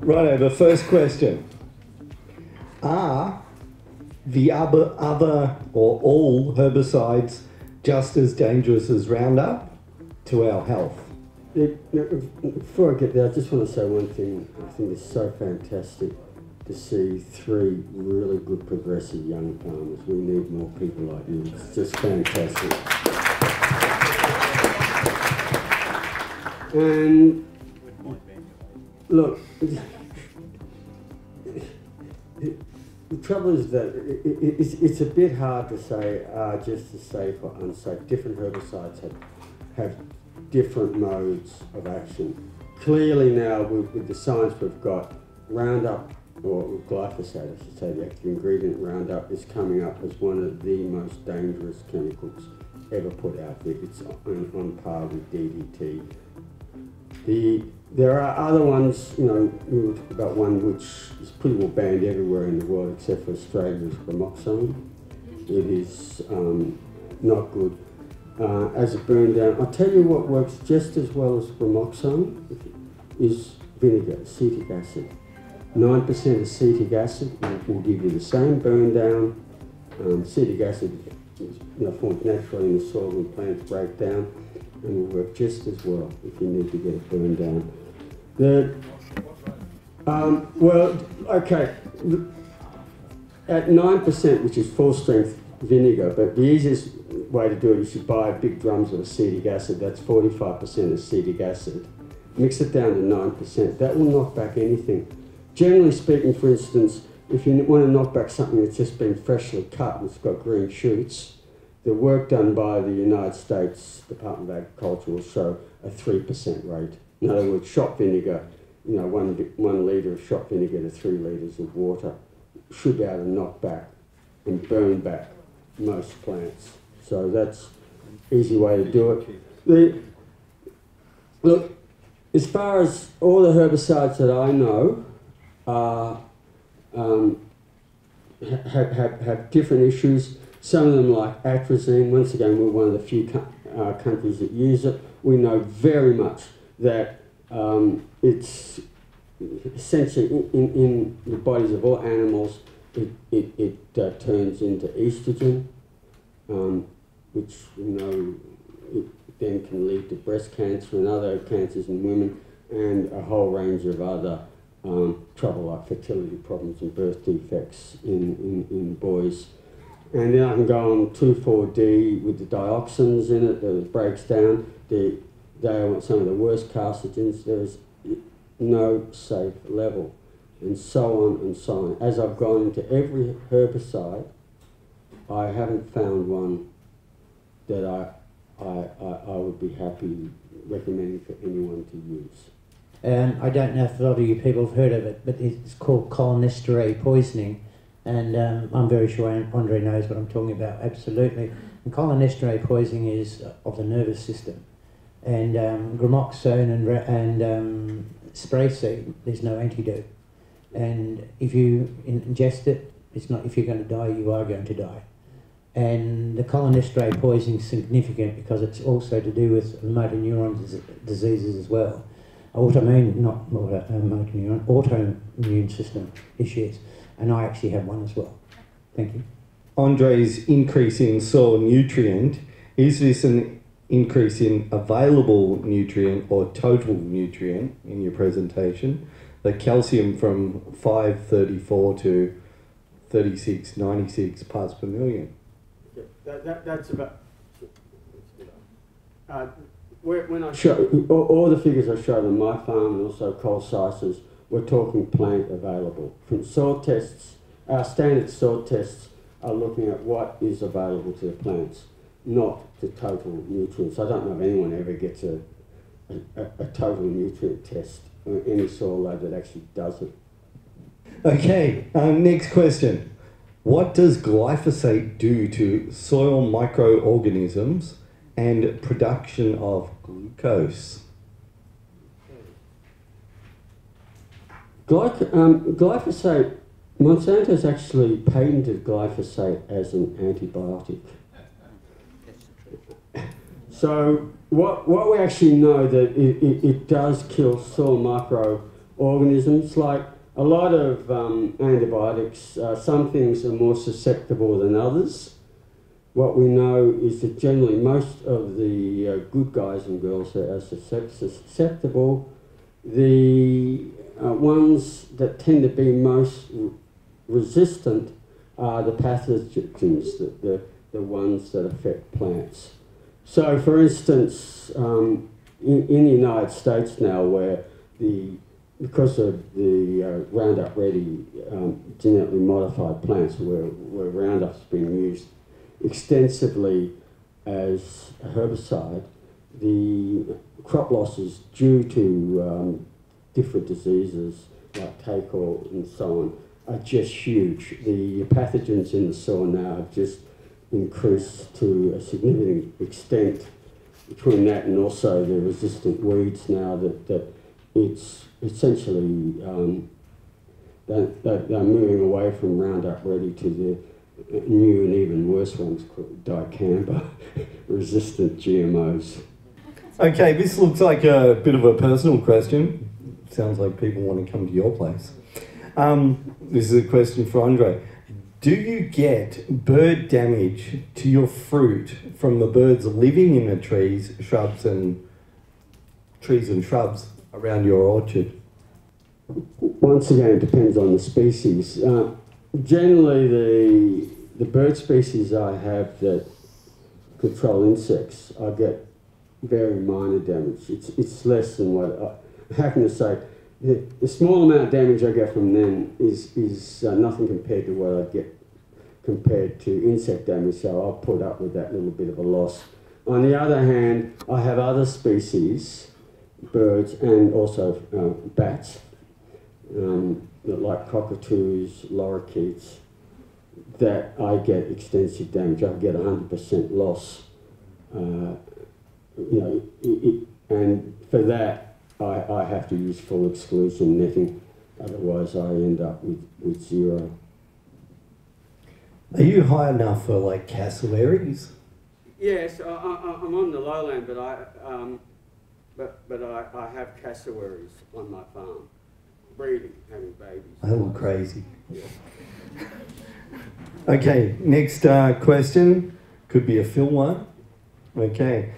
Righto, the first question. Are the other or all herbicides just as dangerous as Roundup to our health? Before I get there, I just want to say one thing. I think it's so fantastic to see 3 really good progressive young farmers. We need more people like you. It's just fantastic. And look, the trouble is that it's a bit hard to say just as safe or unsafe. Different herbicides have different modes of action. Clearly now with the science we've got, Roundup, or Glyphosate I should say, the active ingredient Roundup is coming up as one of the most dangerous chemicals ever put out there. It's on par with DDT. There are other ones, you know, we'll talk about one which is pretty well banned everywhere in the world except for Australia, is bromoxone. It is not good. As a burn down, I'll tell you what works just as well as bromoxone is vinegar, acetic acid. 9% acetic acid will give you the same burn down. Acetic acid is formed naturally in the soil when plants break down, and will work just as well if you need to get it burned down. Well, okay, at 9%, which is full strength vinegar, but the easiest way to do it is you buy big drums of acetic acid. That's 45% acetic acid. Mix it down to 9%. That will knock back anything. Generally speaking, for instance, if you want to knock back something that's just been freshly cut and it's got green shoots, the work done by the United States Department of Agriculture will show a 3% rate. In other words, shop vinegar, you know, 1 litre of shop vinegar to 3 litres of water should be able to knock back and burn back most plants. So that's an easy way to do it. Look, as far as all the herbicides that I know have different issues. Some of them, like atrazine, once again, we're one of the few countries that use it. We know very much that it's essentially in the bodies of all animals, it turns into estrogen, which we know it then can lead to breast cancer and other cancers in women, and a whole range of other trouble like fertility problems and birth defects in boys. And then I can go on 2,4-D with the dioxins in it that breaks down. They are some of the worst carcinogens. There is no safe level, and so on and so on. As I've gone into every herbicide, I haven't found one that I would be happy recommending for anyone to use. I don't know if a lot of you people have heard of it, but it's called Cholinesterase Poisoning, and I'm very sure Andre knows what I'm talking about, absolutely. And cholinesterase poisoning is of the nervous system, and gramoxone and spray seed, there's no antidote. And if you ingest it, it's not if you're going to die, you are going to die. And the cholinesterase poisoning is significant because it's also to do with motor neuron diseases as well. Autoimmune system issues, and I actually have one as well. Thank you. Andre's increase in soil nutrient, is this an increase in available nutrient or total nutrient in your presentation? The calcium from 534 to 3696 parts per million. That's about... when I show all the figures I showed on my farm and also Cole Sice's, we're talking plant available. From soil tests, our standard soil tests are looking at what is available to the plants, not the total nutrients. I don't know if anyone ever gets a total nutrient test on any soil load that actually does it. Okay, next question. What does glyphosate do to soil microorganisms and production of glucose? Glyphosate, Monsanto's actually patented glyphosate as an antibiotic. So what we actually know that it does kill soil organisms. Like a lot of antibiotics, some things are more susceptible than others. What we know is that generally most of the good guys and girls that are susceptible, the ones that tend to be most resistant are the pathogens, the ones that affect plants. So, for instance, in the United States now, where because of the Roundup Ready genetically modified plants, where Roundup's been used extensively as a herbicide, the crop losses due to different diseases like take-all and so on are just huge. The pathogens in the soil now have just increased to a significant extent. Between that and also the resistant weeds now, that it's essentially they're moving away from Roundup Ready to the new and even worse ones called dicamba resistant GMOs. Okay, this looks like a bit of a personal question. Sounds like people want to come to your place. This is a question for Andre. Do you get bird damage to your fruit from the birds living in the trees and shrubs around your orchard? Once again, it depends on the species. Generally, the bird species I have that control insects, I get very minor damage. It's less than what I happen to say. The small amount of damage I get from them is nothing compared to what I get compared to insect damage, so I'll put up with that little bit of a loss. On the other hand, I have other species, birds and also bats, like cockatoos, lorikeets, that I get extensive damage. I get 100% loss. And for that, I have to use full exclusion netting, otherwise I end up with zero. Are you high enough for like cassowaries? Yes, I'm on the lowland, but I have cassowaries on my farm, breeding, having babies. Oh, crazy. Yeah. Okay, next question. Could be a Phil one. Okay.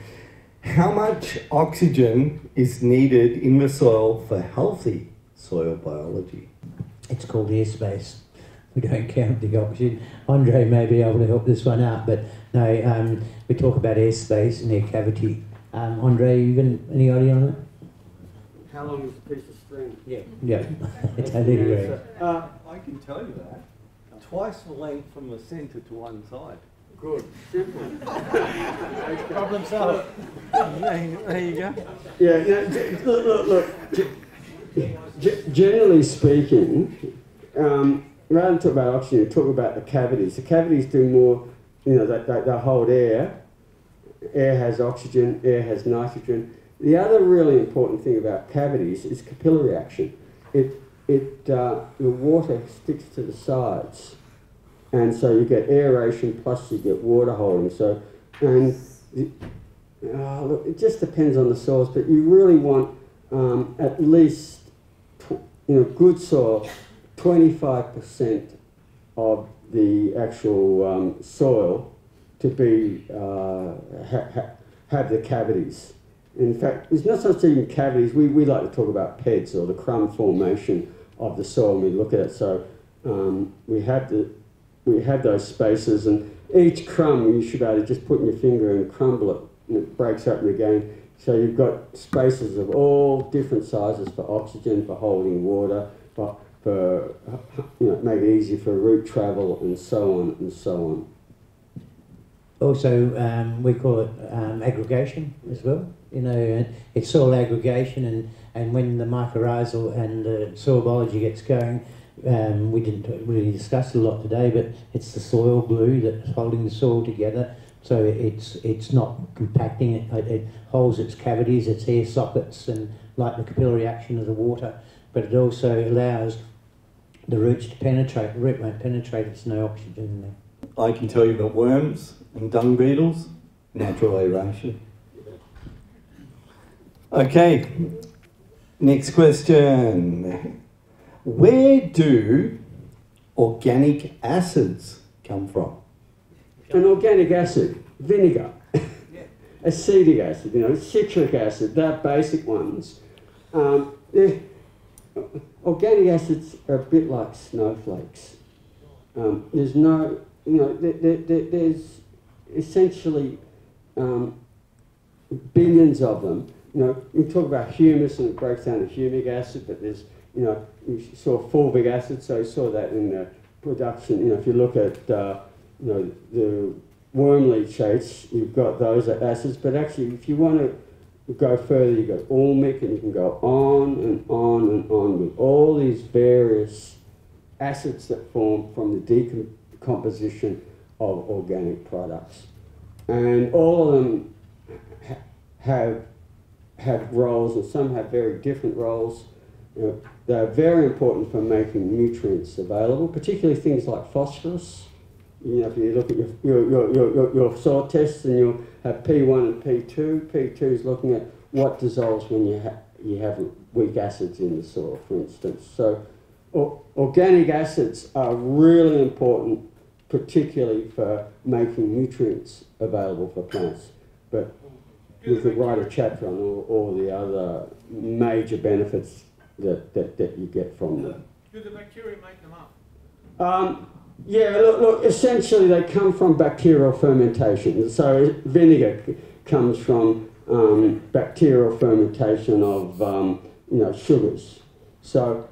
How much oxygen is needed in the soil for healthy soil biology? It's called airspace. We don't count the oxygen. Andre may be able to help this one out, but no, we talk about airspace and air cavity. Andre, you got any idea on that? How long is a piece of string? Yeah, I totally agree. I can tell you that. Twice the length from the centre to one side. Good. Simple. Problem solved. There you go. Yeah, look. Generally speaking, rather than talk about oxygen, talk about the cavities. The cavities do more, they hold air. Air has oxygen, air has nitrogen. The other really important thing about cavities is capillary action. The water sticks to the sides. And so you get aeration plus you get water holding. So, look, it just depends on the soils, but you really want at least, good soil, 25% of the actual soil to be have the cavities. In fact, it's not so much even cavities. We like to talk about PEDs, or the crumb formation of the soil when we look at it. So we have those spaces, and each crumb you should be able to just put in your finger and crumble it, and it breaks open again. So you've got spaces of all different sizes for oxygen, for holding water, for make it easy for root travel, and so on and so on. Also, we call it aggregation as well. It's soil aggregation, and when the mycorrhizal and the soil biology gets going, we didn't really discuss it a lot today, but it's the soil glue that's holding the soil together. So it's not compacting it. It holds its cavities, its air sockets, and like the capillary action of the water. But it also allows the roots to penetrate. The root won't penetrate if there's no oxygen in there. I can tell you that worms and dung beetles, natural aeration. Okay, Next question. Where do organic acids come from? An organic acid, vinegar, acetic acid, citric acid, they're basic ones. Organic acids are a bit like snowflakes. There's no, there's essentially billions of them. You talk about humus and it breaks down to humic acid, but there's, you saw fulvic acid, so you saw that in the production. If you look at, the worm leachates, you've got those acids, but actually if you want to go further, you've got ulmic, and you can go on and on and on with all these various acids that form from the decomposition of organic products. And all of them have roles, and some have very different roles. They're very important for making nutrients available, particularly things like phosphorus. If you look at your soil tests, and you'll have P1 and P2. P2 is looking at what dissolves when you have weak acids in the soil, for instance. So organic acids are really important, particularly for making nutrients available for plants. But we could write a chapter on all the other major benefits that you get from them. Do the bacteria make them up? Yeah, look, essentially they come from bacterial fermentation. So vinegar comes from bacterial fermentation of, sugars. So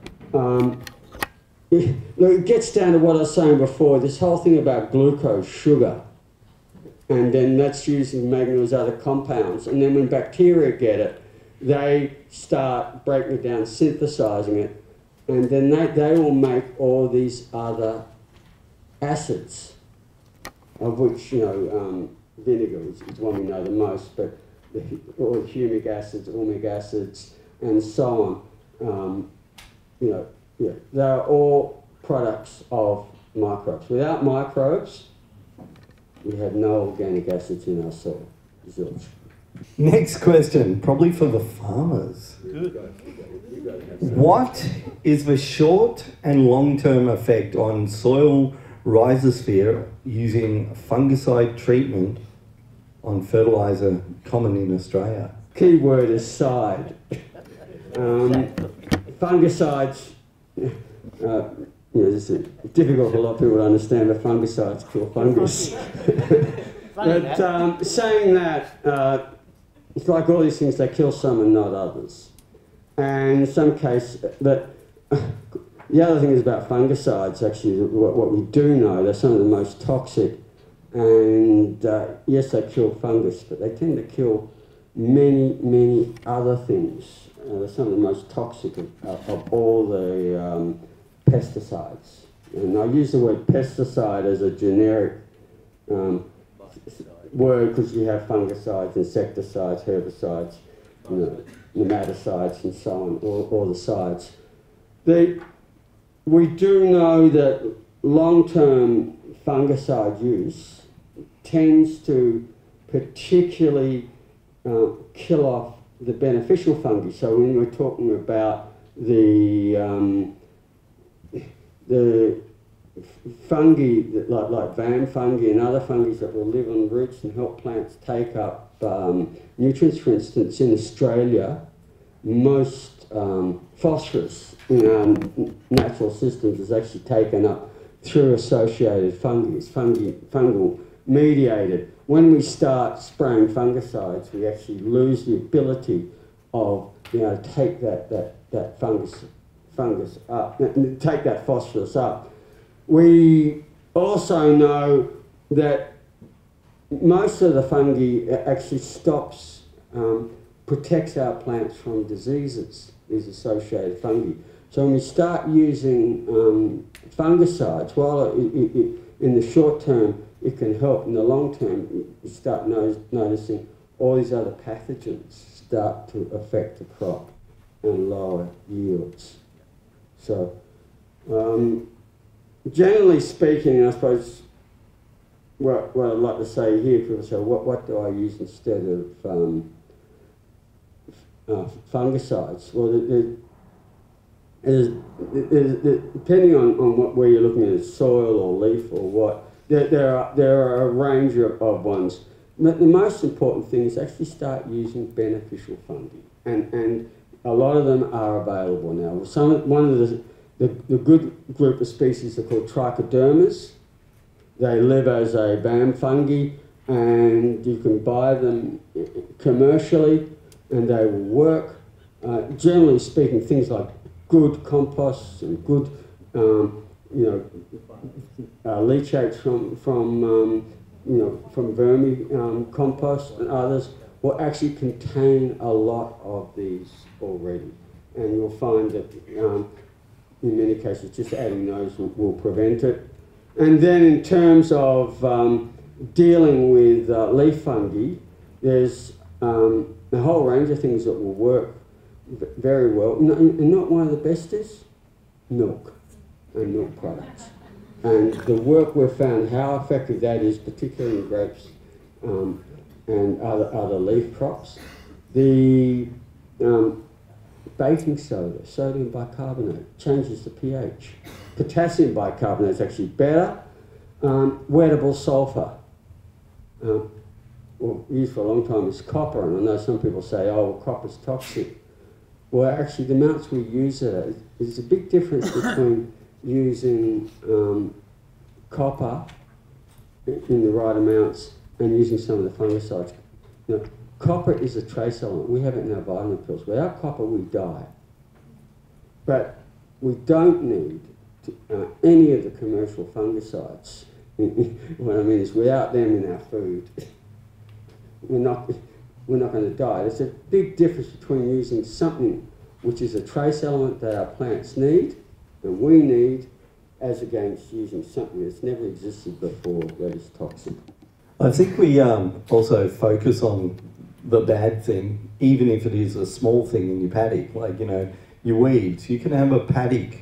it gets down to what I was saying before, this whole thing about glucose, sugar, and then that's used in making those other compounds. And then when bacteria get it, they start breaking it down, synthesizing it, and then they will make all these other acids, of which, vinegar is one we know the most, but all the humic acids, ulmic acids, and so on, they're all products of microbes. Without microbes, we have no organic acids in our soil. Zilch. Next question, probably for the farmers. What is the short and long-term effect on soil rhizosphere using fungicide treatment on fertiliser common in Australia? Key word is side. Fungicides, it's difficult for a lot of people to understand, but fungicides kill fungus. But saying that, it's like all these things, they kill some and not others. And in some cases, but the other thing is about fungicides, actually, what we do know, they're some of the most toxic. And yes, they kill fungus, but they tend to kill many, many other things. They're some of the most toxic of all the pesticides. And I use the word pesticide as a generic word because you have fungicides, insecticides, herbicides, nematicides, and so on, all the sides. We do know that long-term fungicide use tends to particularly kill off the beneficial fungi. So when we're talking about the fungi like van fungi and other fungi that will live on roots and help plants take up nutrients, for instance, in Australia, most phosphorus in our natural systems is actually taken up through associated fungi. It's fungal mediated. When we start spraying fungicides, we actually lose the ability of take that fungus up, take that phosphorus up. We also know that most of the fungi actually protects our plants from diseases, these associated fungi. So when we start using fungicides, while in the short term it can help, in the long term you start noticing all these other pathogens start to affect the crop and lower yields. So generally speaking, I suppose what I'd like to say here, people say, what do I use instead of fungicides. Well, depending on where you're looking at, soil or leaf or what, there are a range of ones. But the most important thing is actually start using beneficial fungi, and a lot of them are available now. One of the good group of species are called trichodermas. They live as a BAM fungi, and you can buy them commercially, and they will work. Generally speaking, things like good composts and good, leachates from vermi compost and others will actually contain a lot of these already, and you'll find that in many cases just adding those will prevent it. And then in terms of dealing with leaf fungi, there's a whole range of things that will work very well. And not one of the best is milk and milk products. And the work we've found how effective that is, particularly in grapes and other leaf crops. The baking soda, sodium bicarbonate, changes the pH. Potassium bicarbonate is actually better. Wettable sulfur, used for a long time, is copper, and I know some people say, oh, well, copper's toxic. Well, actually, the amounts we use it at, there's a big difference between using copper in the right amounts and using some of the fungicides. Copper is a trace element. We have it in our vitamin pills. Without copper, we die. But we don't need any of the commercial fungicides. What I mean is, without them in our food, we're not going to die. There's a big difference between using something which is a trace element that our plants need and we need, as against using something that's never existed before that is toxic. I think we also focus on the bad thing, even if it is a small thing in your paddock, like, your weeds. You can have a paddock,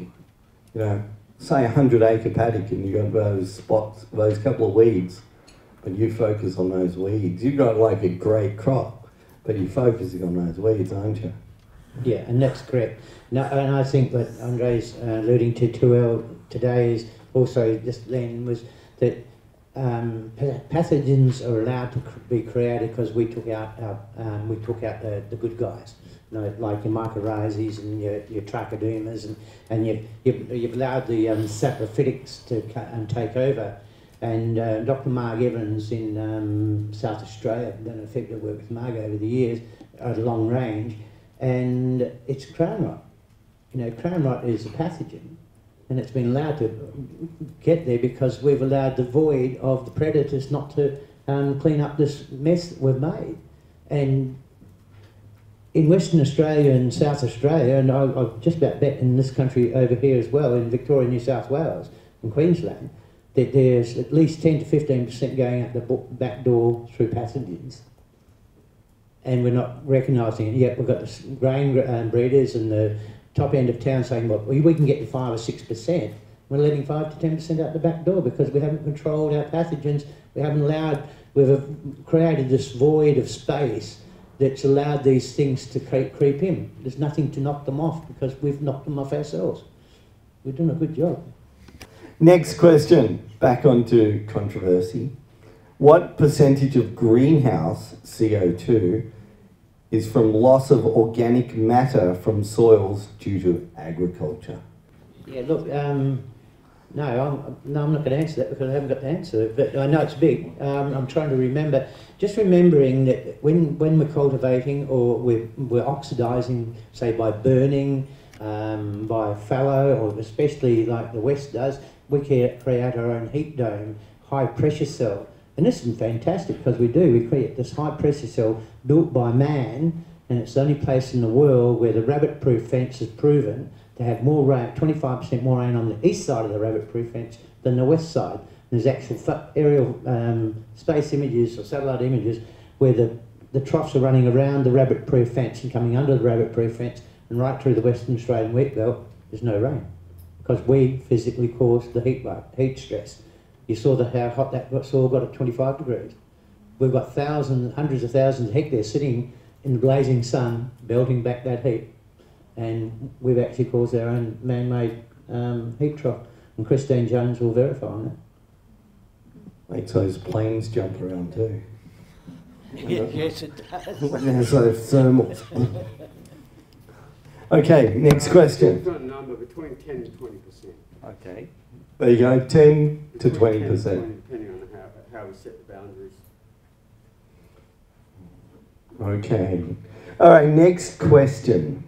say 100-acre paddock, and you've got those spots, those couple of weeds, but you focus on those weeds. You've got like a great crop, but you're focusing on those weeds, aren't you? Yeah, and that's correct. No, and I think what Andre's alluding to today is also just then was that pathogens are allowed to be created because we took out the good guys, like your mycorrhizas and your trichodermas, and you've allowed the saprophytics to take over. And Dr. Marg Evans in South Australia, I've done effective work with Marg over the years at long range, and it's crown rot. Crown rot is a pathogen, and it's been allowed to get there because we've allowed the void of the predators not to clean up this mess that we've made. And in Western Australia and South Australia, and I've just about bet in this country over here as well, in Victoria, New South Wales and Queensland, that there's at least 10 to 15% going out the back door through pathogens. And we're not recognising it yet. We've got the grain breeders and the top end of town saying, well, we can get you 5 or 6%. We're letting 5 to 10% out the back door because we haven't controlled our pathogens. We've created this void of space that's allowed these things to creep in. There's nothing to knock them off because we've knocked them off ourselves. We're doing a good job. Next question, back onto controversy. What percentage of greenhouse CO2 is from loss of organic matter from soils due to agriculture? Yeah, look, no, I'm not going to answer that because I haven't got the answer, but I know it's big. I'm trying to remember, just remembering that when we're cultivating or we're oxidising, say by burning, by fallow, or especially like the West does, we can create our own heat dome, high pressure cell. And this is fantastic because we create this high pressure cell built by man, and it's the only place in the world where the rabbit-proof fence is proven to have more rain, 25% more rain on the east side of the rabbit-proof fence than the west side. There's actual aerial space images or satellite images where the troughs are running around the rabbit-proof fence and coming under the rabbit-proof fence, and right through the Western Australian wheat belt, there's no rain because we physically caused the heat stress. You saw how hot that soil got at 25 degrees. We've got hundreds of thousands of hectares sitting in the blazing sun, belting back that heat. And we've actually caused our own man-made heat trough. And Christine Jones will verify on that. Makes those planes jump around too. Yes, it does. There's those thermals. Okay, next question. We've got a number between 10 and 20%. Okay. There you go, 10 to 20%. Depending on how we set the boundaries. Okay. All right, next question.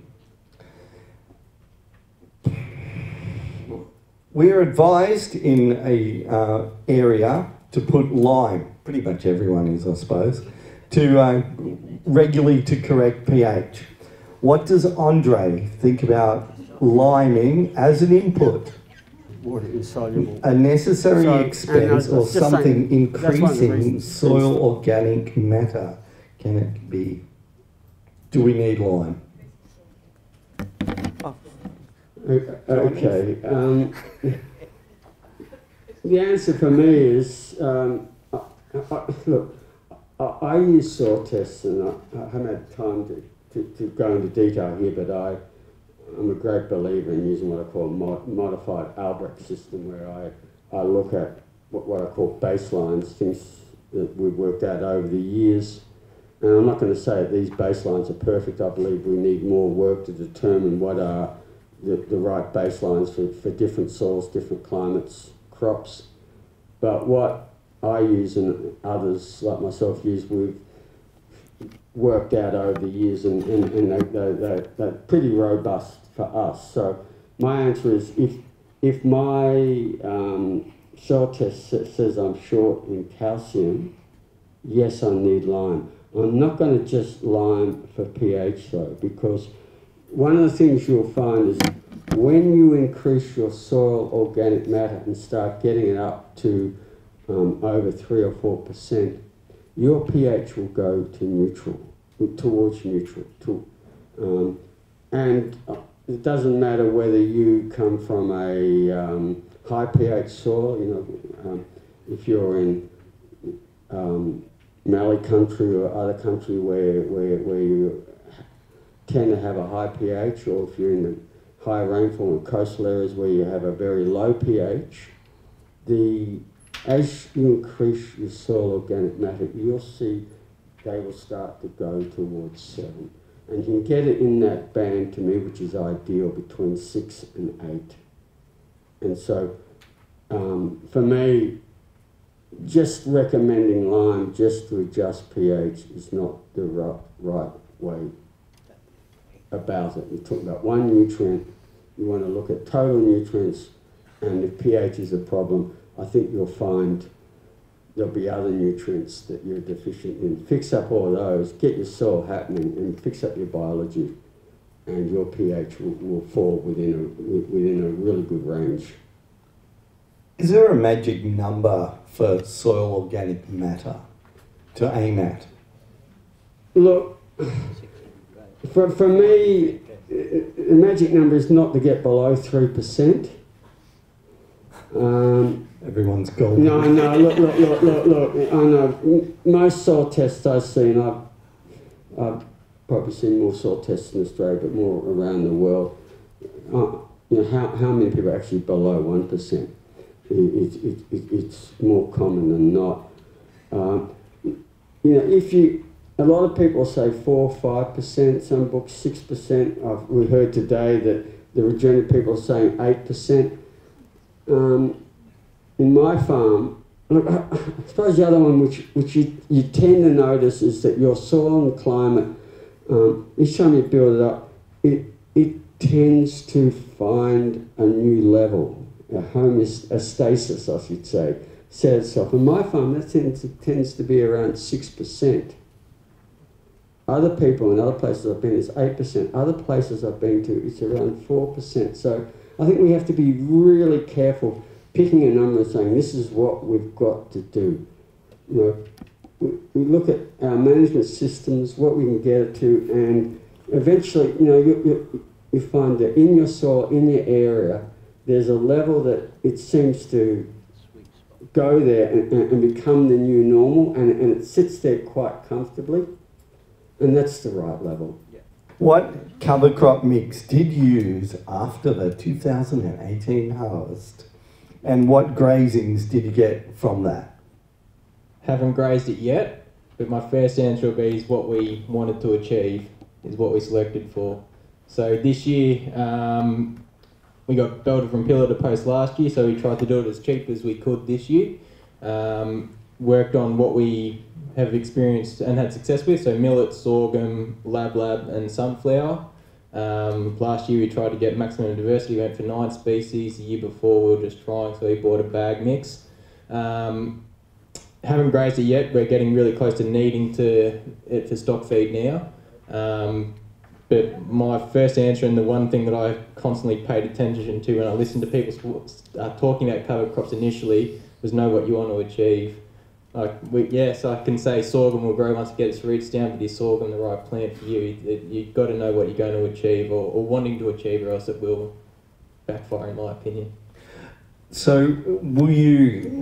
We're advised in a area to put lime, pretty much everyone is, I suppose, to regularly to correct pH. What does Andre think about liming as an input? Water insoluble. A necessary expense or something saying, increasing soil organic matter? Can it be? Do we need lime? Okay. The answer for me is, look, I use soil tests, and I haven't had time to go into detail here, but I'm a great believer in using what I call a modified Albrecht system, where I look at what I call baselines, things that we've worked out over the years. And I'm not going to say that these baselines are perfect. I believe we need more work to determine what are the right baselines for different soils, different climates, crops. But what I use and others like myself use, we've worked out over the years, and they're pretty robust for us. So my answer is, if my soil test says I'm short in calcium, yes, I need lime. I'm not going to just lime for pH though, because one of the things you'll find is when you increase your soil organic matter and start getting it up to over 3 or 4%, your pH will go to neutral, towards neutral. And it doesn't matter whether you come from a high pH soil, if you're in Mallee country or other country where you tend to have a high pH, or if you're in the high rainfall and coastal areas where you have a very low pH, as you increase your soil organic matter, you'll see they will start to go towards 7. And you can get it in that band, to me, which is ideal, between 6 and 8. And so, for me, just recommending lime just to adjust pH is not the right way about it. You're talking about one nutrient, you want to look at total nutrients, and if pH is a problem, I think you'll find there'll be other nutrients that you're deficient in. Fix up all those, get your soil happening, and fix up your biology, and your pH will fall within a really good range. Is there a magic number for soil organic matter to aim at? Look, for me, the magic number is not to get below 3%. Everyone's golden. No, look. I know most soil tests I've seen. I've probably seen more soil tests in Australia, but more around the world. How many people are actually below 1%? It's more common than not. A lot of people say 4 or 5%. Some books 6%. We heard today that the regenerative people are saying 8%. In my farm, look, I suppose the other one which you tend to notice is that your soil and climate, each time you build it up, it tends to find a new level, a homeostasis, I should say, set itself. In my farm, that tends to be around 6%. Other people in other places I've been, it's 8%. Other places I've been to, it's around 4%. So I think we have to be really careful picking a number and saying, this is what we've got to do. We look at our management systems, what we can get it to, and eventually, you find that in your soil, in your area, there's a level that it seems to go there and become the new normal, and it sits there quite comfortably. And that's the right level. What cover crop mix did you use after the 2018 harvest? And what grazings did you get from that? Haven't grazed it yet, but my first answer will be is what we wanted to achieve, is what we selected for. So this year, we got belted from pillar to post last year, so we tried to do it as cheap as we could this year. Worked on what we have experienced and had success with, so millet, sorghum, lab, and sunflower. Last year we tried to get maximum diversity, went for 9 species. The year before we were just trying, so we bought a bag mix. Haven't grazed it yet. We're getting really close to needing it for stock feed now. But my first answer, and the one thing that I constantly paid attention to when I listened to people talking about cover crops initially, was know what you want to achieve. Yes, I can say sorghum will grow once it gets its roots down, but is sorghum the right plant for you? You've got to know what you're going to achieve or wanting to achieve, or else it will backfire, in my opinion. So will you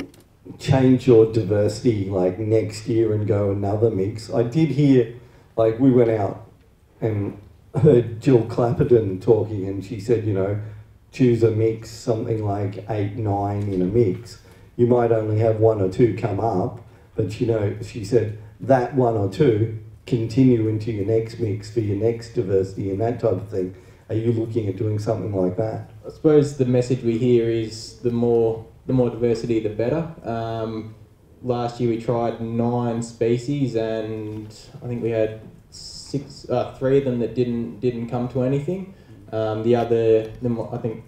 change your diversity like next year and go another mix? I did hear, like we went out and heard Jill Clapperton talking, and she said, you know, choose a mix, something like 8, 9 in a mix. You might only have 1 or 2 come up, but you know, she said that 1 or 2 continue into your next mix for your next diversity and that type of thing. Are you looking at doing something like that? I suppose the message we hear is the more diversity, the better. Last year we tried 9 species, and I think we had 3 of them that didn't come to anything. I think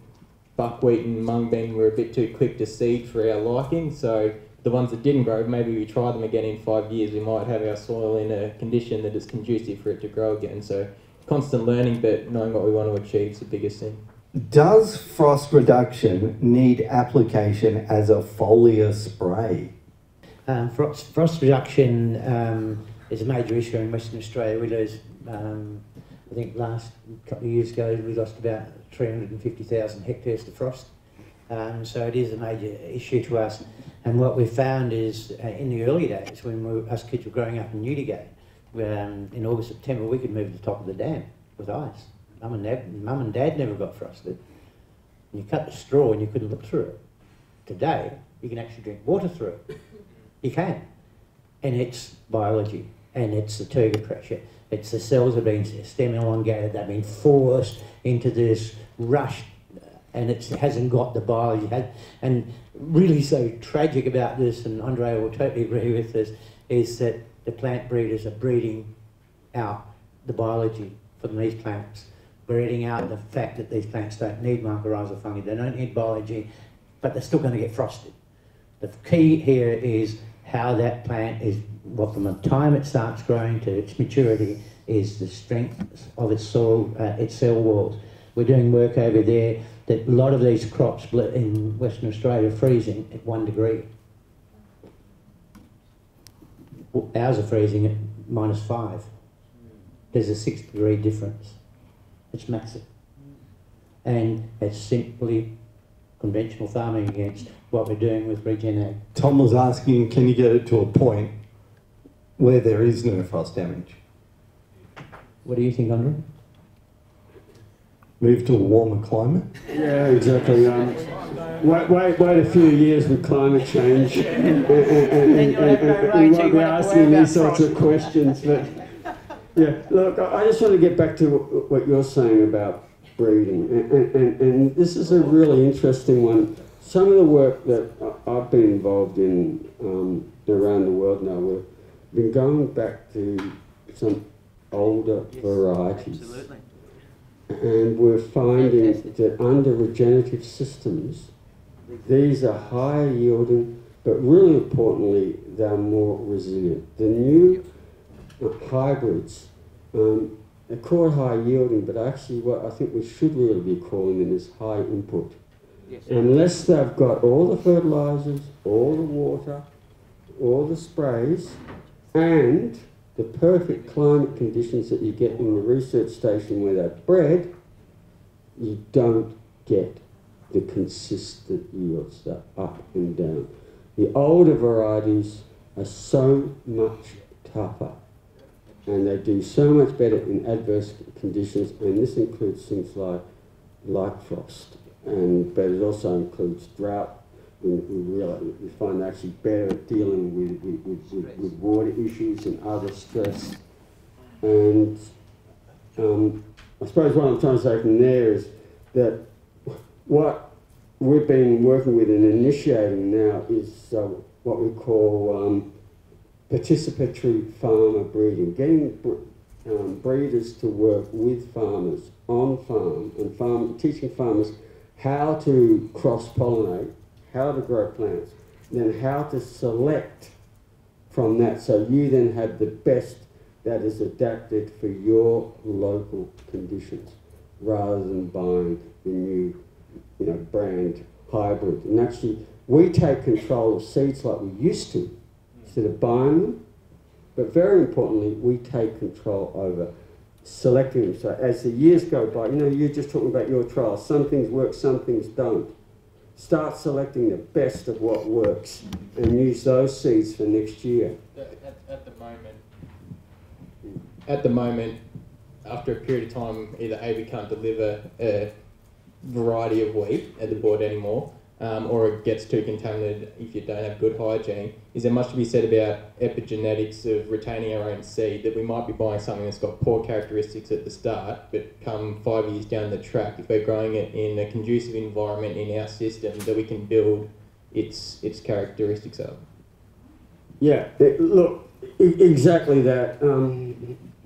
buckwheat and mung bean were a bit too quick to seed for our liking, so the ones that didn't grow, maybe we try them again in 5 years. We might have our soil in a condition that is conducive for it to grow again. So constant learning, but knowing what we want to achieve is the biggest thing. Does frost reduction need application as a foliar spray? Frost reduction is a major issue in Western Australia. We lose, I think last couple of years ago, we lost about 350,000 hectares to frost. So it is a major issue to us. And what we found is in the early days, when us kids were growing up in Newdigate, in August, September, we could move to the top of the dam with ice. Mum and Dad never got frosted. You cut the straw and you couldn't look through it. Today, you can actually drink water through it. You can. And it's biology, and it's the turgor pressure. It's the cells have been stem elongated, they've been forced into this rush, and it hasn't got the biology. And really so tragic about this, and Andre will totally agree with this, is that the plant breeders are breeding out the biology from these plants, breeding out the fact that these plants don't need mycorrhizal fungi, they don't need biology, but they're still going to get frosted. The key here is how that plant is, well, from the time it starts growing to its maturity, is the strength of its soil, its cell walls. We're doing work over there that a lot of these crops in Western Australia are freezing at 1 degree. Ours are freezing at -5. There's a 6-degree difference. It's massive. And it's simply conventional farming against what we're doing with Regenerative. Tom was asking, can you get it to a point where there is no frost damage? What do you think, Andre? Move to a warmer climate? Yeah, exactly. Wait a few years with climate change, and we won't be asking these sorts of questions. But yeah, look, I just want to get back to what you're saying about breeding, and this is a really interesting one. Some of the work that I've been involved in around the world now, we've been going back to some older varieties. Absolutely. And we're finding that under regenerative systems, these are higher yielding, but really importantly, they're more resilient. The new hybrids, they're called high yielding, but actually what I think we should really be calling them is high input. Yes. Unless they've got all the fertilizers, all the water, all the sprays, and the perfect climate conditions that you get in the research station where they're bred, you don't get the consistent yields. They're up and down. The older varieties are so much tougher. and they do so much better in adverse conditions, and this includes things like frost, but it also includes drought. We find actually better at dealing with water issues and other stress. And I suppose what I'm trying to say from there is that what we've been working with and initiating now is what we call participatory farmer breeding, getting breeders to work with farmers on farm and teaching farmers how to cross-pollinate, how to grow plants, then how to select from that, so you then have the best that is adapted for your local conditions, rather than buying the new, brand hybrid. And actually, we take control of seeds like we used to, instead of buying them. But very importantly, we take control over selecting them. So as the years go by, you're just talking about your trials. Some things work, some things don't. Start selecting the best of what works and use those seeds for next year. At the moment, after a period of time, either A, we can't deliver a variety of wheat at the board anymore, or it gets too contaminated if you don't have good hygiene. Is there much to be said about epigenetics of retaining our own seed, that we might be buying something that's got poor characteristics at the start, but come 5 years down the track, if we're growing it in a conducive environment in our system, that we can build its characteristics up? Yeah, look, exactly that.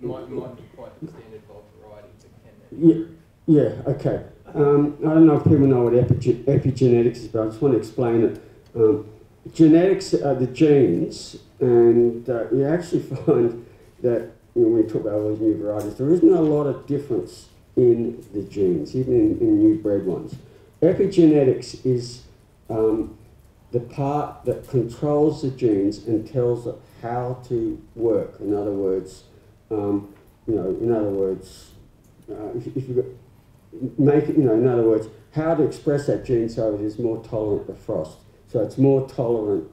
Might be quite the standard bulk variety, but can it? Yeah, okay. I don't know if people know what epigenetics is, but I just want to explain it. Genetics are the genes, and you actually find that when we talk about all these new varieties, there isn't a lot of difference in the genes, even in new bred ones. Epigenetics is the part that controls the genes and tells it how to work. In other words, if you make it, in other words, how to express that gene so it is more tolerant to frost, so it's more tolerant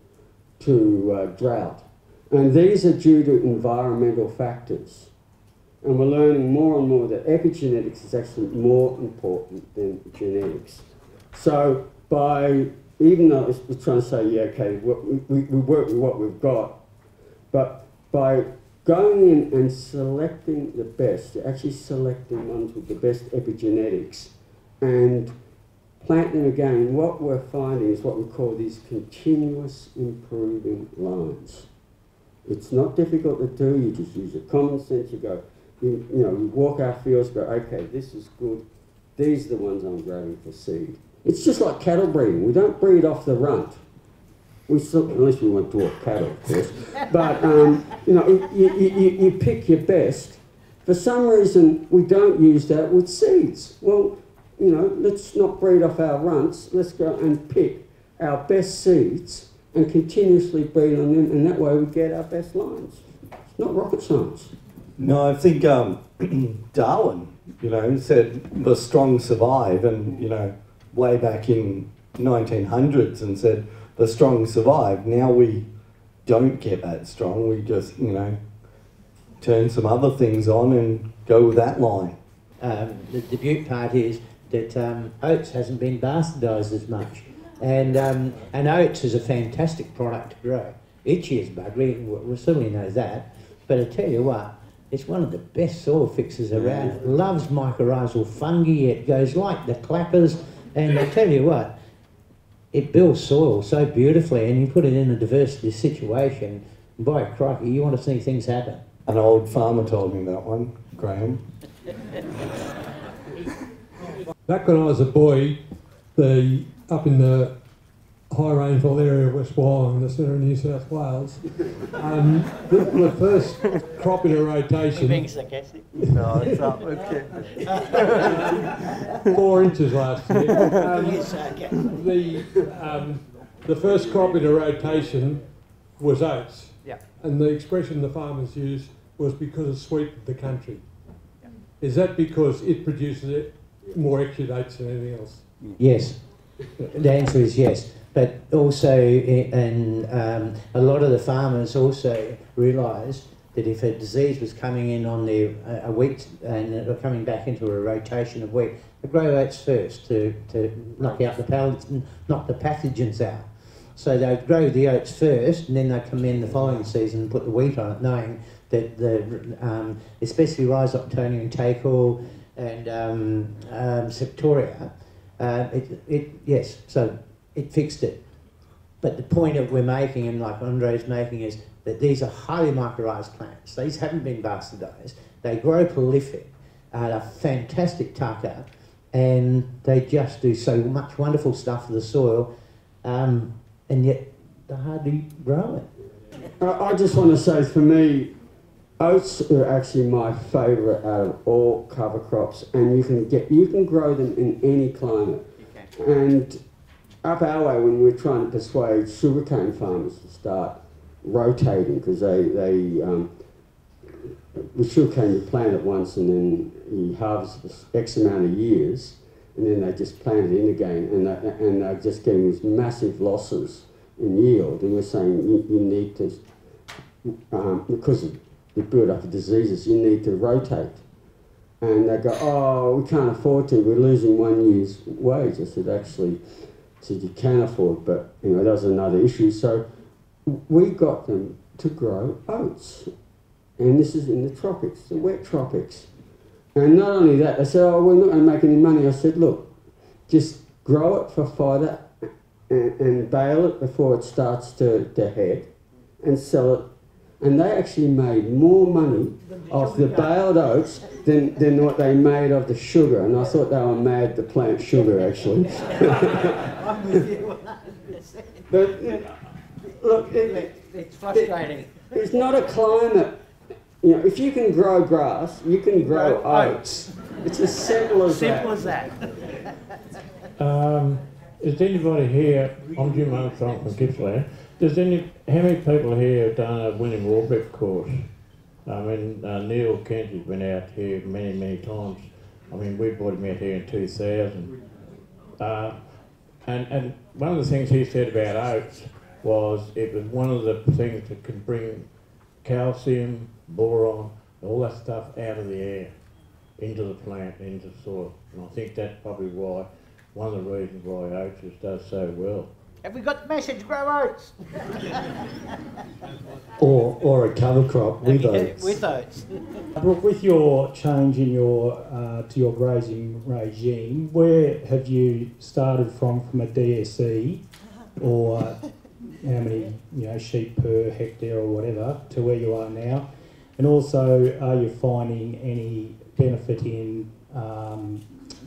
to drought. And these are due to environmental factors. And we're learning more and more that epigenetics is actually more important than genetics. So even though we're trying to say, yeah, okay, we work with what we've got, but by going in and selecting the best, actually selecting ones with the best epigenetics and plant them again, what we're finding is what we call these continuous improving lines. It's not difficult to do, you just use your common sense, you walk our fields, go, okay, this is good, these are the ones I'm grabbing for seed. It's just like cattle breeding, we don't breed off the runt. Unless we want dwarf cattle, of course. But, you pick your best. For some reason, we don't use that with seeds. Well, let's not breed off our runts. Let's go and pick our best seeds and continuously breed on them, and that way we get our best lines. It's not rocket science. No, I think Darwin, said the strong survive, and, way back in 1900s, and said, the strong survive. Now we don't get that strong. We just, turn some other things on and go with that line. The beaut part is that oats hasn't been bastardised as much. And oats is a fantastic product to grow. Itchy is buggery, we certainly know that. But I tell you what, it's one of the best soil fixers around. It loves mycorrhizal fungi. It goes like the clappers. And I tell you what, it builds soil so beautifully, and you put it in a diversity situation, by crikey, you want to see things happen. An old farmer told me that one, Graham. Back when I was a boy, up in the high rainfall area of West Wyong, in the centre of New South Wales, the first crop in a rotation... Being sarcastic? No, it's not. Okay. 4 inches last year. You're sarcastic. The first crop in a rotation was oats. Yeah. And the expression the farmers used was because it sweetened the country. Yeah. Is that because it produces more exudates than anything else? Yes. The answer is yes. But also, a lot of the farmers also realise that if a disease was coming in on their a wheat and they were coming back into a rotation of wheat, they grow oats first to knock out knock the pathogens out. So they'd grow the oats first, and then they'd come in the following season and put the wheat on it, knowing that the especially Rhizoctonium Takor and Septoria, yes, so it fixed it. But the point that we're making, and like Andre's making, is that these are highly mycorrhized plants. These haven't been bastardised. They grow prolific, they're fantastic tucker, and they just do so much wonderful stuff for the soil, and yet they're hardly growing. I just want to say, for me, oats are actually my favourite out of all cover crops, and you can grow them in any climate. And up our way, when we're trying to persuade sugarcane farmers to start rotating, because the sugarcane you plant it once and then you harvest for X amount of years, and then they just plant it in again, and they're just getting these massive losses in yield. And we're saying you need to, because of the build-up of diseases, you need to rotate. And they go, oh, we can't afford to, we're losing 1 year's wage. I said, actually, you can afford, but that was another issue. So we got them to grow oats. And this is in the tropics, the wet tropics. And not only that, they said, oh, we're not going to make any money. I said, look, just grow it for fodder and bale it before it starts to head and sell it. And they actually made more money off the baled oats than what they made of the sugar. And I thought they were mad to plant sugar, actually. I'm with you 100%. But look, it's frustrating. It's not a climate. If you can grow grass, you can grow oats. It's as simple as that. Simple as that. Is anybody here, I'm Jim Armstrong from Gippsland, how many people here have done a winning Warbreath course? I mean, Neil Kent has been out here many, many times. I mean, we brought him out here in 2000. And one of the things he said about oats was it was one of the things that can bring calcium, boron, all that stuff out of the air, into the plant, into the soil. And I think that's probably why, one of the reasons why oats does so well. Have we got the message, grow oats? Or a cover crop with oats. With oats. Brooke, with your change in your to your grazing regime, where have you started from a DSE, or how many sheep per hectare or whatever, to where you are now? And also, are you finding any benefit in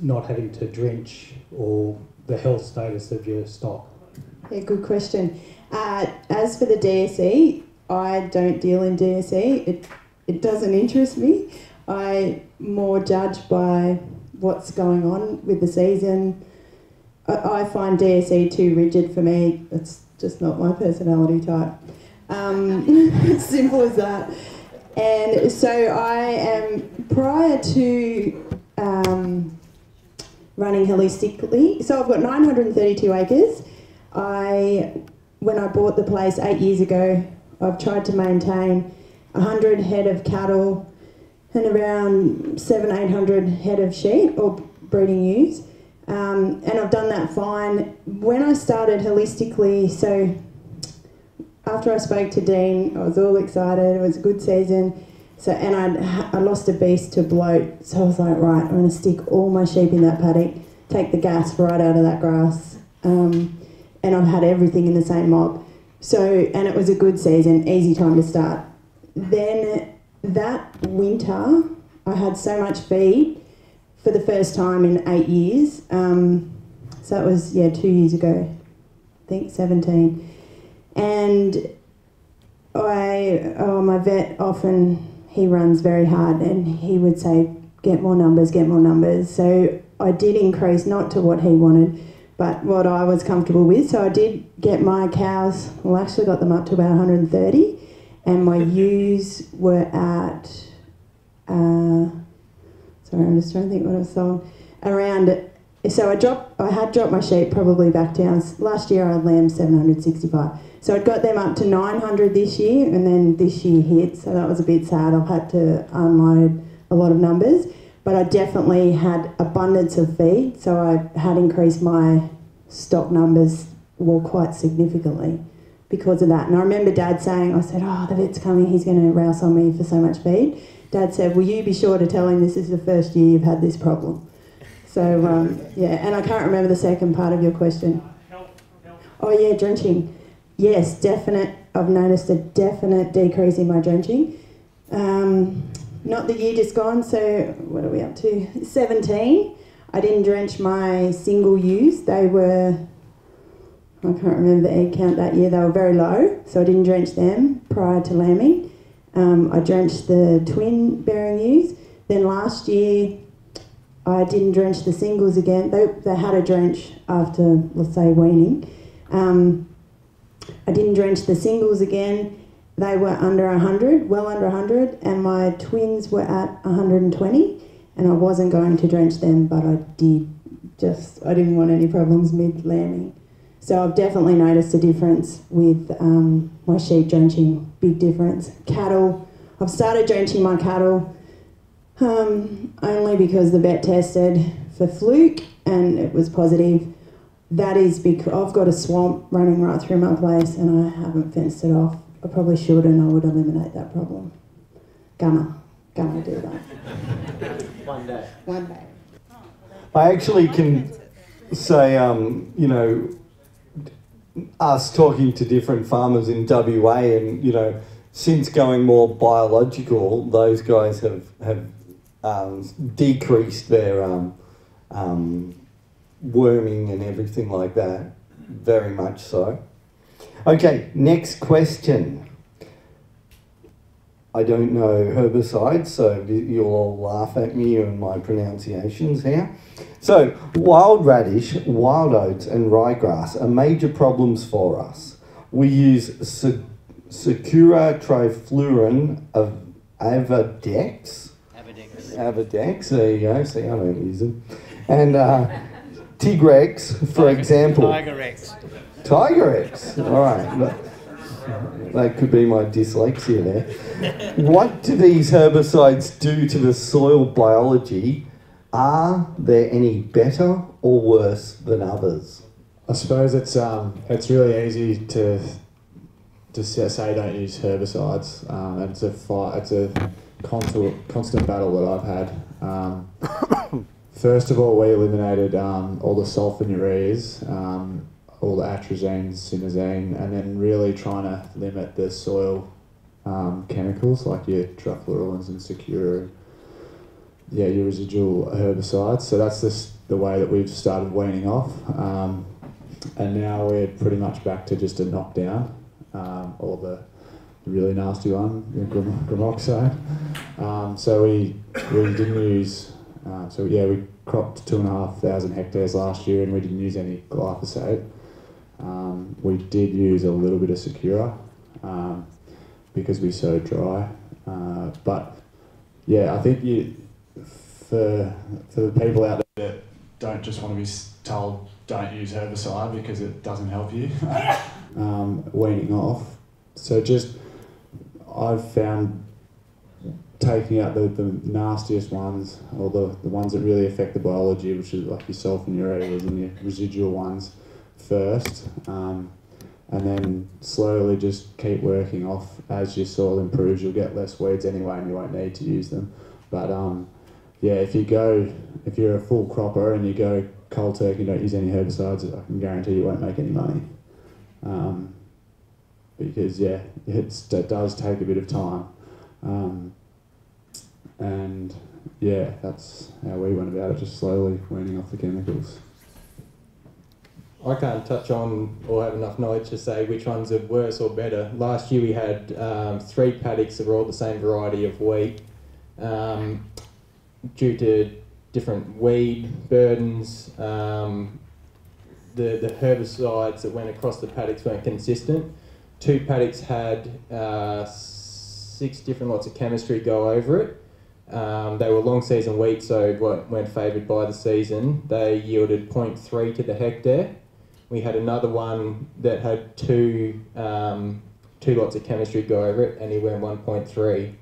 not having to drench, or the health status of your stock? Yeah, good question. As for the DSE, I don't deal in DSE. It doesn't interest me. I more judge by what's going on with the season. I find DSE too rigid for me. It's just not my personality type. Simple as that. And so I am, prior to running holistically, so I've got 932 acres. When I bought the place 8 years ago, I've tried to maintain 100 head of cattle and around 800 head of sheep or breeding ewes, and I've done that fine. When I started holistically, so after I spoke to Dean, I was all excited. It was a good season. So, and I lost a beast to bloat. So I was like, right, I'm going to stick all my sheep in that paddock, take the gas right out of that grass. And I've had everything in the same mob. So, and it was a good season, easy time to start. Then that winter, I had so much feed for the first time in 8 years. So that was, 2 years ago, I think 17. And my vet often, he runs very hard, and he would say, get more numbers, get more numbers. So I did increase, not to what he wanted, but what I was comfortable with. So I did get my cows, well, actually got them up to about 130, and my ewes were at, sorry, I'm just trying to think what I sold, around So I had dropped my sheep probably back down. Last year I had lambs 765. So I'd got them up to 900 this year, and then this year hit, so that was a bit sad. I've had to unload a lot of numbers, but I definitely had abundance of feed, so I had increased my stock numbers quite significantly because of that. And I remember Dad saying, I said, oh, the vet's coming, he's going to rouse on me for so much feed. Dad said, will you be sure to tell him this is the first year you've had this problem? So, yeah, and I can't remember the second part of your question. Oh, yeah, drenching. Yes, definite. I've noticed a definite decrease in my drenching. Not the year just gone, so what are we up to? 17. I didn't drench my single ewes. They were, I can't remember the egg count that year, they were very low, so I didn't drench them prior to lambing. I drenched the twin bearing ewes. Then last year, I didn't drench the singles again. They had a drench after, let's say, weaning. I didn't drench the singles again. They were under 100, well under 100, and my twins were at 120, and I wasn't going to drench them, but I did. I didn't want any problems mid-lambing. So I've definitely noticed a difference with my sheep drenching, big difference. Cattle, I've started drenching my cattle only because the vet tested for fluke and it was positive. That is because I've got a swamp running right through my place and I haven't fenced it off. I probably should, and I would eliminate that problem. Gonna do that. One day. One day. I actually can say, you know, us talking to different farmers in WA, and you know, since going more biological, those guys have decreased their worming and everything like that, very much so. Okay, next question. I don't know herbicides, so you'll all laugh at me and my pronunciations here. So, wild radish, wild oats and ryegrass are major problems for us. We use Secura triflurin of Avadex. Avadex, there you go, see I don't use them. And Tigrex, for example. Tiger-X, all right. That could be my dyslexia there. What do these herbicides do to the soil biology? Are there any better or worse than others? I suppose it's really easy to say don't use herbicides. It's a constant battle that I've had. First of all, we eliminated all the sulfonylureas, all the atrazine, cinosine, and then really trying to limit the soil chemicals like your trifluralins and Secura, your residual herbicides. So that's just the way that we've started weaning off. And now we're pretty much back to just a knockdown, or the really nasty one, gramoxone. So we didn't use, we cropped 2,500 hectares last year and we didn't use any glyphosate. We did use a little bit of Secura because we sowed dry. But yeah, I think for the people out there that don't just want to be told don't use herbicide because it doesn't help you, weaning off. So I've found taking out the nastiest ones, or the ones that really affect the biology, which is like your sulfonylureas and your residual ones first, and then slowly just keep working off. As your soil improves, you'll get less weeds anyway and you won't need to use them. But if you're a full cropper and you go cold turkey, don't use any herbicides, I can guarantee you won't make any money. Because it does take a bit of time. That's how we went about it, just slowly weaning off the chemicals. I can't touch on or have enough knowledge to say which ones are worse or better. Last year we had 3 paddocks that were all the same variety of wheat. Due to different weed burdens, the herbicides that went across the paddocks weren't consistent. 2 paddocks had 6 different lots of chemistry go over it. They were long season wheat, so weren't favoured by the season. They yielded 0.3 to the hectare. We had another one that had two lots of chemistry go over it, and he went 1.3.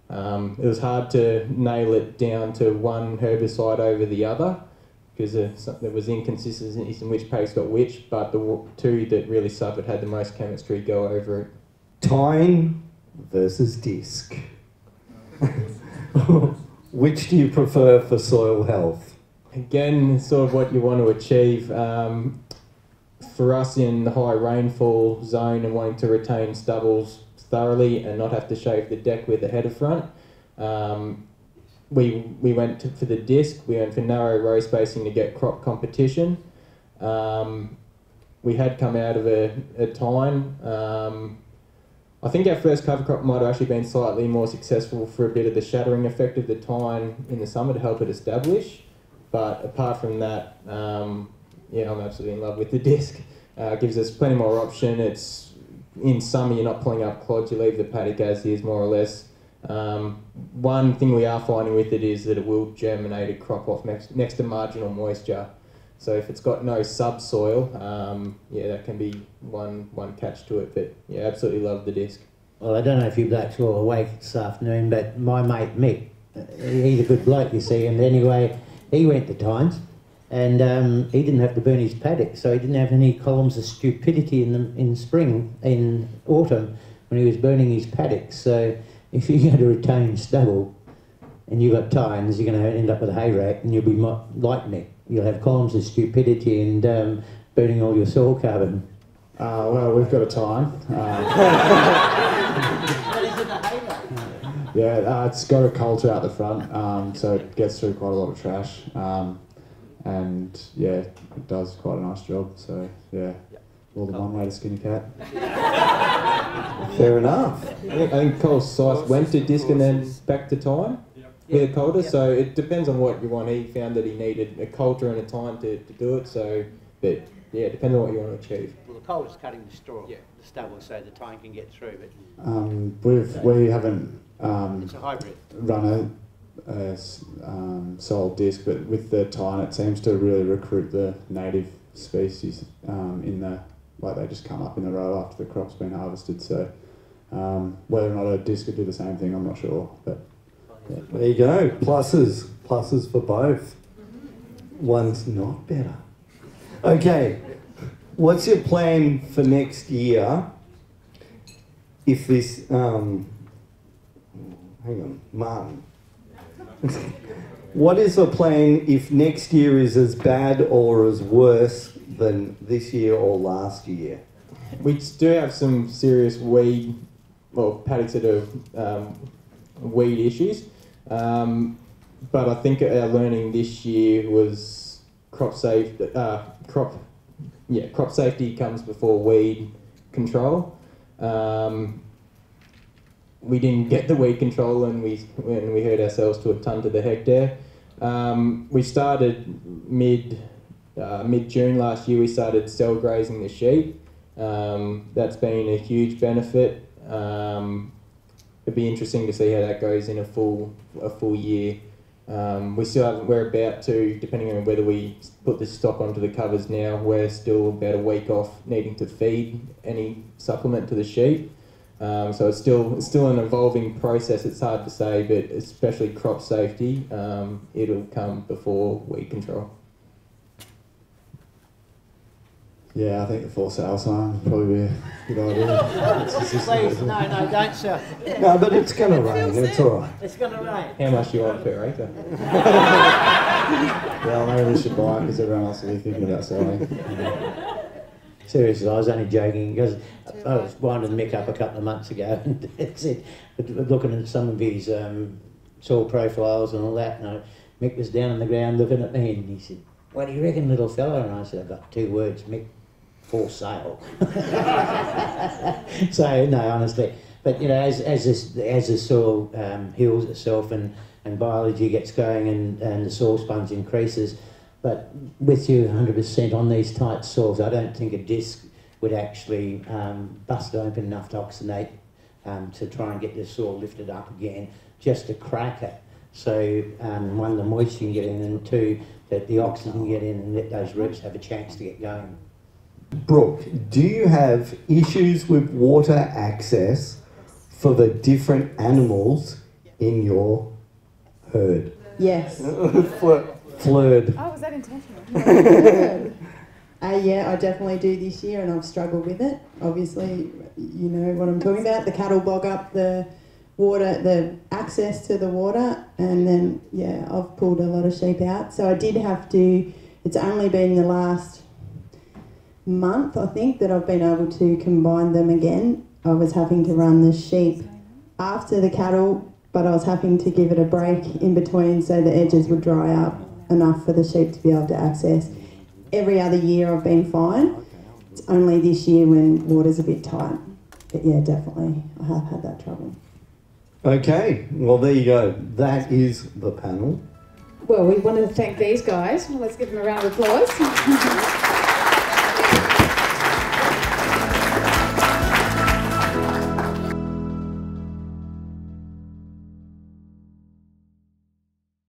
It was hard to nail it down to one herbicide over the other because there was inconsistencies in which pace got which, but the two that really suffered had the most chemistry go over it. Tine versus disc. Which do you prefer for soil health? Again, sort of what you want to achieve. For us in the high rainfall zone and wanting to retain stubbles thoroughly and not have to shave the deck with the header front, we went for the disc. We went for narrow row spacing to get crop competition. We had come out of a tine. I think our first cover crop might have actually been slightly more successful for a bit of the shattering effect of the tine in the summer to help it establish. But apart from that, yeah, I'm absolutely in love with the disc. Gives us plenty more option. It's in summer you're not pulling up clods, you leave the paddock as is more or less. One thing we are finding with it is that it will germinate a crop off next to marginal moisture. So if it's got no subsoil, yeah, that can be one catch to it. But yeah, absolutely love the disc. Well, I don't know if you blokes were all awake this afternoon, but my mate Mick, he's a good bloke, you see, and anyway, he went to Tines, and he didn't have to burn his paddock, so he didn't have any columns of stupidity in autumn when he was burning his paddock. So if you're going to retain stubble and you've got Tines, you're going to end up with a hay rack, and you'll be like Mick. You'll have columns of stupidity and burning all your soil carbon. Well, we've got a time. Yeah, it's got a culture out the front, so it gets through quite a lot of trash. And yeah, it does quite a nice job. So yeah, more than one way to skin a cat. Fair enough. I think Cole's scythe went to disc and then back to tine with a coulter, so it depends on what you want. He found that he needed a coulter and a tine to do it, so, but yeah, it depends on what you want to achieve. Well, the coulter's cutting the straw, the stubble, so the tine can get through, but We haven't it's a hybrid. run a soil disc, but with the tine it seems to really recruit the native species like they just come up in the row after the crop's been harvested. So whether or not a disc could do the same thing, I'm not sure. But yeah. There you go. Pluses for both. One's not better. Okay, what's your plan for next year? If this, hang on, Martin. What is the plan if next year is as bad or as worse than this year or last year? We do have some serious paddocks that are weed issues, but I think our learning this year was crop safety comes before weed control. We didn't get the weed control when we hurt ourselves to a tonne to the hectare. We started mid-June last year. We started cell grazing the sheep. That's been a huge benefit. It'd be interesting to see how that goes in a full year. We're about to, depending on whether we put the stock onto the covers now, we're still about a week off needing to feed any supplement to the sheep. So it's still an evolving process. It's hard to say, but especially crop safety, it'll come before weed control. Yeah, I think the for sale sign would probably be a good idea. Please, no, don't sell. No, but it's going to rain. It's all right. It's going to rain. How much do you want per acre? Well, maybe we should buy it because everyone else will be thinking about selling. Seriously, I was only joking because I was winding Mick up a couple of months ago and said, looking at some of his soil profiles and all that, and Mick was down on the ground looking at me and he said, "What do you reckon, little fella?" And I said, "I've got 2 words, Mick, for sale." So, no, honestly. But, you know, as the soil heals itself and biology gets going and the soil sponge increases, but with you 100% on these tight soils, I don't think a disc would actually bust open enough to oxidate to try and get the soil lifted up again, just to crack it. So one, the moisture can get in, and two, that the oxygen can get in and let those roots have a chance to get going. Brooke, do you have issues with water access for the different animals in your herd? Yes. Flirred. Oh, was that intentional? Yeah, I definitely do this year, and I've struggled with it. Obviously, you know what I'm talking about. The cattle bog up the water, the access to the water, and then, yeah, I've pulled a lot of sheep out. So I did have to, it's only been the last month, I think, that I've been able to combine them again. I was having to run the sheep after the cattle, but I was having to give it a break in between so the edges would dry up enough for the sheep to be able to access. Every other year I've been fine. It's only this year when water's a bit tight. But yeah, definitely, I have had that trouble. Okay, well there you go. That is the panel. Well, we wanted to thank these guys. Well, let's give them a round of applause.